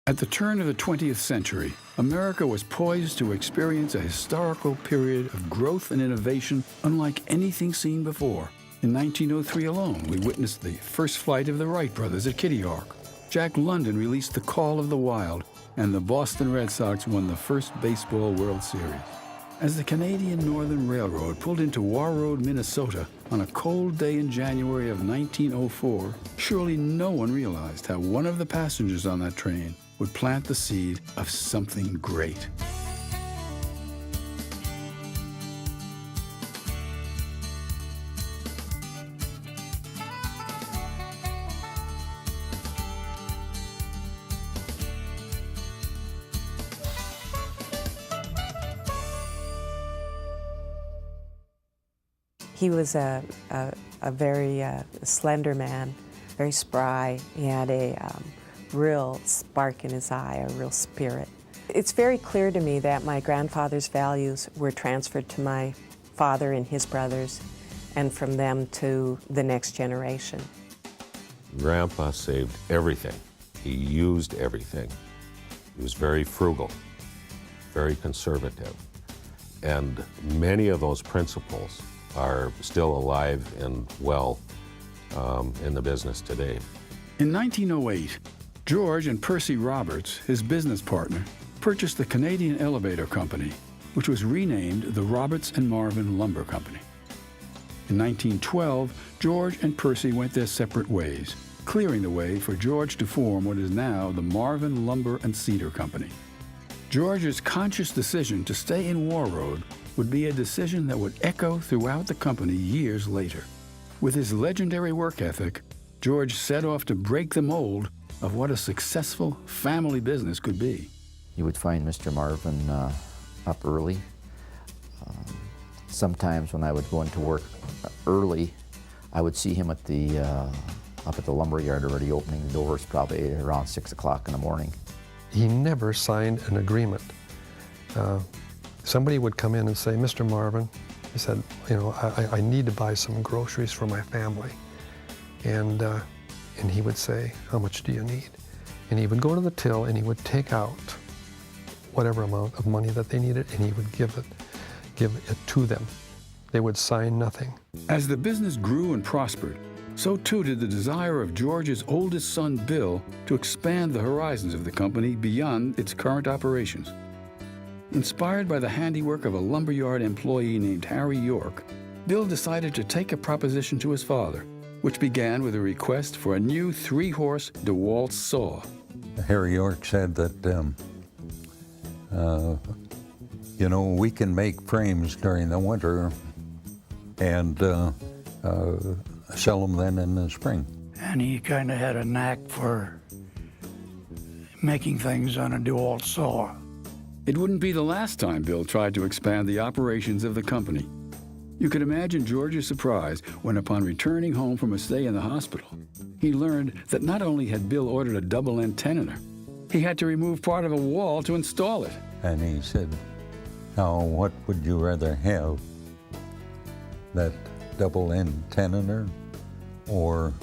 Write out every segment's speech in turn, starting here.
At the turn of the 20th century, America was poised to experience a historical period of growth and innovation unlike anything seen before. In 1903 alone, we witnessed the first flight of the Wright brothers at Kitty Hawk. Jack London released The Call of the Wild, and the Boston Red Sox won the first Baseball World Series. As the Canadian Northern Railroad pulled into Warroad, Minnesota on a cold day in January of 1904, surely no one realized how one of the passengers on that train would plant the seed of something great. He was a very slender man, very spry. He had a real spark in his eye, a real spirit. It's very clear to me that my grandfather's values were transferred to my father and his brothers, and from them to the next generation. Grandpa saved everything. He used everything. He was very frugal, very conservative. And many of those principles are still alive and well in the business today. In 1908, George and Percy Roberts, his business partner, purchased the Canadian Elevator Company, which was renamed the Roberts and Marvin Lumber Company. In 1912, George and Percy went their separate ways, clearing the way for George to form what is now the Marvin Lumber and Cedar Company. George's conscious decision to stay in Warroad would be a decision that would echo throughout the company years later. With his legendary work ethic, George set off to break the mold of what a successful family business could be. You would find Mr. Marvin up early. Sometimes when I would go into work early, I would see him at the up at the lumber yard already opening the doors, probably around 6 o'clock in the morning. He never signed an agreement. Somebody would come in and say, Mr. Marvin, he said, you know, I need to buy some groceries for my family. And he would say, how much do you need? And he would go to the till and he would take out whatever amount of money that they needed, and he would give it to them. They would sign nothing. As the business grew and prospered, so too did the desire of George's oldest son, Bill, to expand the horizons of the company beyond its current operations. Inspired by the handiwork of a lumberyard employee named Harry York, Bill decided to take a proposition to his father, which began with a request for a new 3-horse DeWalt saw. Harry York said that, you know, we can make frames during the winter and sell them then in the spring. And he kind of had a knack for making things on a DeWalt saw. It wouldn't be the last time Bill tried to expand the operations of the company. You could imagine George's surprise when, upon returning home from a stay in the hospital, he learned that not only had Bill ordered a double-end tenon, he had to remove part of a wall to install it. And he said, now what would you rather have, that double-end tenoner or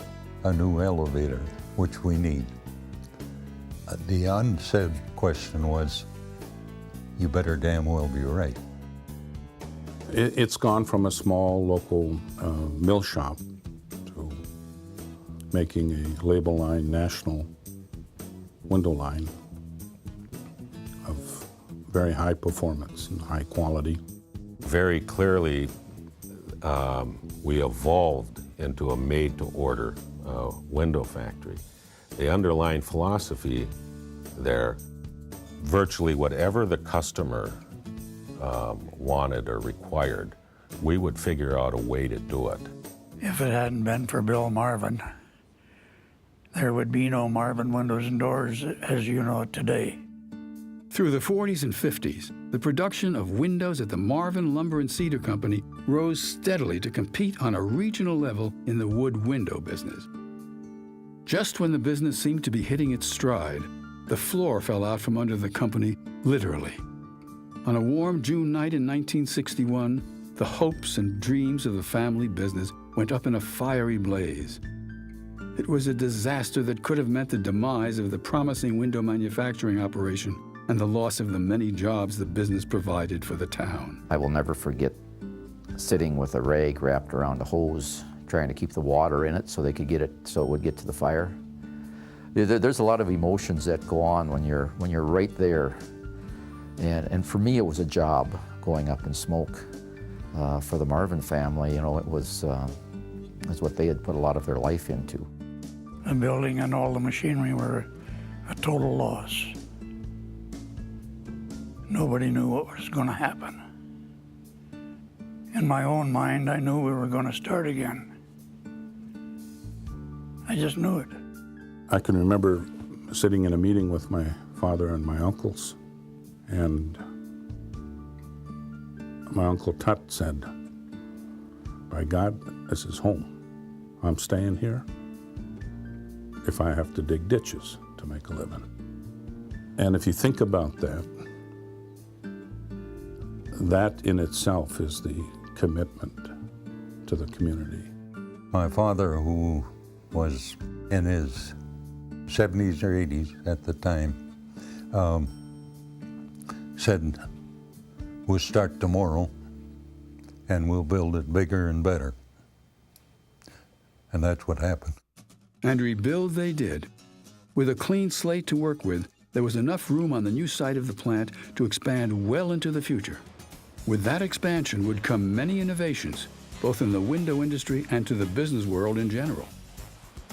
a new elevator, which we need? The unsaid question was, you better damn well be right. It's gone from a small local mill shop to making a label line national window line of very high performance and high quality. Very clearly, we evolved into a made-to-order window factory. The underlying philosophy there, virtually whatever the customer wanted or required, we would figure out a way to do it. If it hadn't been for Bill Marvin, there would be no Marvin Windows and Doors as you know it today. Through the 40s and 50s, the production of windows at the Marvin Lumber and Cedar Company rose steadily to compete on a regional level in the wood window business. Just when the business seemed to be hitting its stride, the floor fell out from under the company, literally. On a warm June night in 1961, the hopes and dreams of the family business went up in a fiery blaze. It was a disaster that could have meant the demise of the promising window manufacturing operation and the loss of the many jobs the business provided for the town. I will never forget sitting with a rag wrapped around a hose, trying to keep the water in it so they could get it, so it would get to the fire. There's a lot of emotions that go on when you're right there. And for me, it was a job going up in smoke. For the Marvin family, you know, it was what they had put a lot of their life into. The building and all the machinery were a total loss. Nobody knew what was going to happen. In my own mind, I knew we were going to start again. I just knew it. I can remember sitting in a meeting with my father and my uncles, and my Uncle Tut said, "By God, this is home. I'm staying here if I have to dig ditches to make a living." And if you think about that, that in itself is the commitment to the community. My father, who was in his 70s or 80s at the time, said, "We'll start tomorrow and we'll build it bigger and better." And that's what happened. And rebuild they did. With a clean slate to work with, there was enough room on the new site of the plant to expand well into the future. With that expansion would come many innovations, both in the window industry and to the business world in general.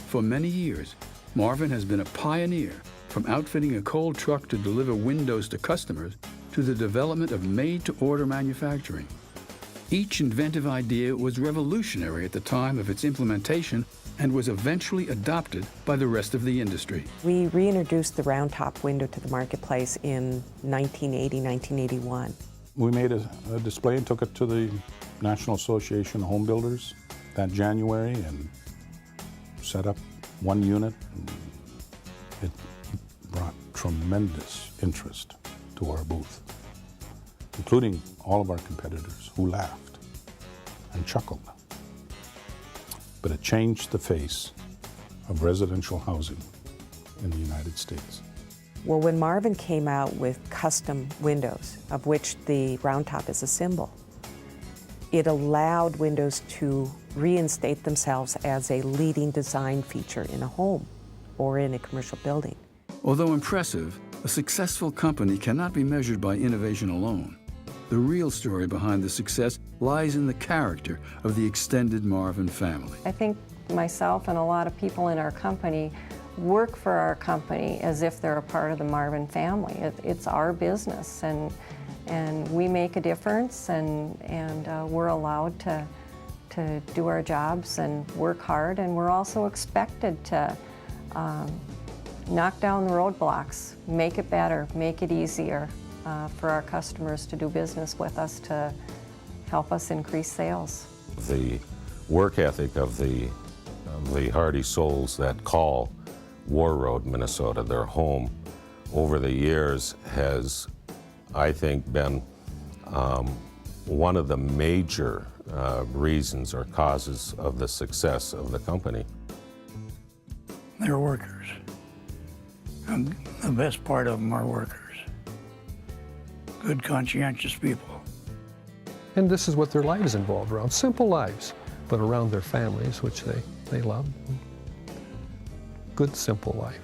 For many years, Marvin has been a pioneer, from outfitting a coal truck to deliver windows to customers to the development of made-to-order manufacturing. Each inventive idea was revolutionary at the time of its implementation and was eventually adopted by the rest of the industry. We reintroduced the round top window to the marketplace in 1980, 1981. We made a display and took it to the National Association of Home Builders that January and set up one unit. It brought tremendous interest to our booth, including all of our competitors who laughed and chuckled. But it changed the face of residential housing in the United States. Well, when Marvin came out with custom windows, of which the round top is a symbol, it allowed windows to reinstate themselves as a leading design feature in a home or in a commercial building. Although impressive, a successful company cannot be measured by innovation alone. The real story behind the success lies in the character of the extended Marvin family. I think myself and a lot of people in our company work for our company as if they're a part of the Marvin family. It's our business, and we make a difference, and we're allowed to do our jobs and work hard, and we're also expected to knock down the roadblocks, make it better, make it easier for our customers to do business with us, to help us increase sales. The work ethic of the hardy souls that call War Road, Minnesota, their home, over the years has, I think, been one of the major reasons or causes of the success of the company. They're workers. And the best part of them are workers. Good, conscientious people. And this is what their lives involved around, simple lives, but around their families, which they love. Good, simple life.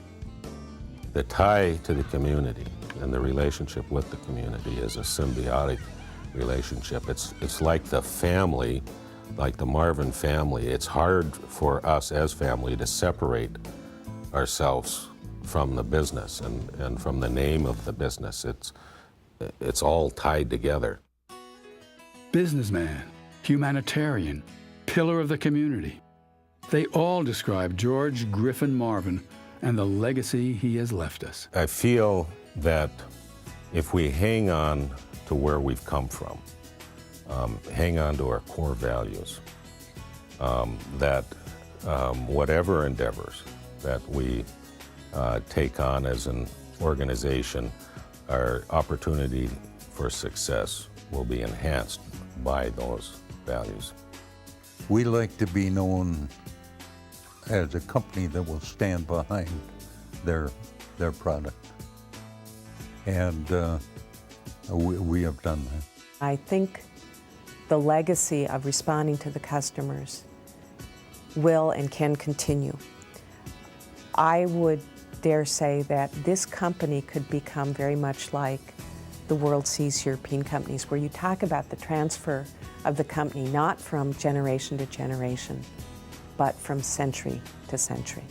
The tie to the community and the relationship with the community is a symbiotic relationship. It's like the family, like the Marvin family. It's hard for us as family to separate ourselves from the business and from the name of the business. It's all tied together. Businessman, humanitarian, pillar of the community. They all describe George Griffin Marvin and the legacy he has left us. I feel that if we hang on to where we've come from, hang on to our core values, that whatever endeavors that we take on as an organization, our opportunity for success will be enhanced by those values. We like to be known as a company that will stand behind their product. And we have done that. I think the legacy of responding to the customers will and can continue. I would dare say that this company could become very much like the world sees European companies, where you talk about the transfer of the company not from generation to generation, but from century to century.